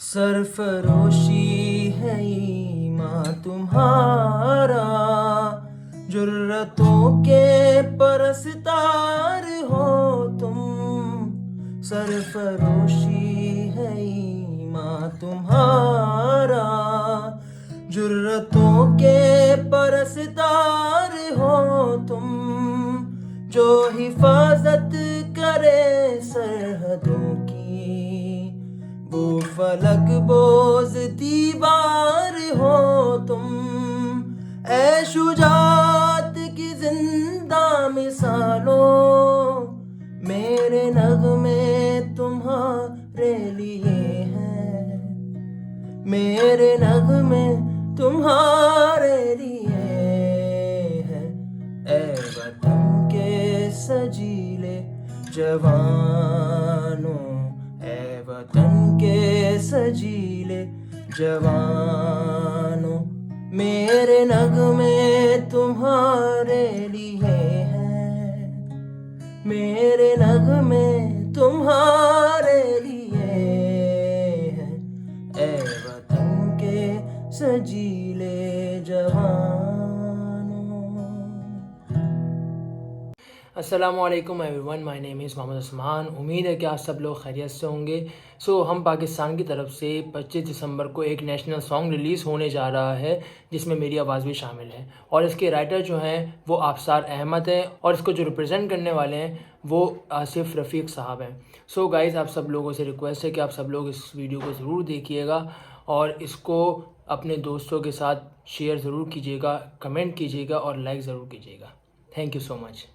सरफरोशी है ईमान तुम्हारा, जुर्रतों के परस्तार हो तुम। सरफरोशी है ईमान तुम्हारा, जुर्रतों के परस्तार हो तुम। जो हिफाजत करे सरहदों की, वो फलक बोझ दीवार हो तुम। ऐ शुजात की जिंदा मिसालों, मेरे नगमे तुम्हारे लिए हैं, मेरे नगमे तुम्हारे लिए हैं। ऐ वतन के सजीले जवानों, ऐ वतन के सजीले जवानों, मेरे नगमे तुम्हारे लिए हैं, मेरे नगमे तुम्हारे लिए हैं। ऐ वतन के सजीले जवानों। अस्सलामुअलैकुम everyone, my name is Mohammad Usman. उम्मीद है कि आप सब लोग खैरियत से होंगे। हम पाकिस्तान की तरफ से 25 दिसंबर को एक नेशनल सॉन्ग रिलीज़ होने जा रहा है, जिसमें मेरी आवाज़ भी शामिल है। और इसके राइटर जो हैं वो आबसार अहमद हैं, और इसको जो रिप्रेजेंट करने वाले हैं वो आसिफ रफ़ीक साहब हैं। गाइज़, आप सब लोगों से रिक्वेस्ट है कि आप सब लोग इस वीडियो को ज़रूर देखिएगा और इसको अपने दोस्तों के साथ शेयर ज़रूर कीजिएगा, कमेंट कीजिएगा और लाइक ज़रूर कीजिएगा। Thank you so much.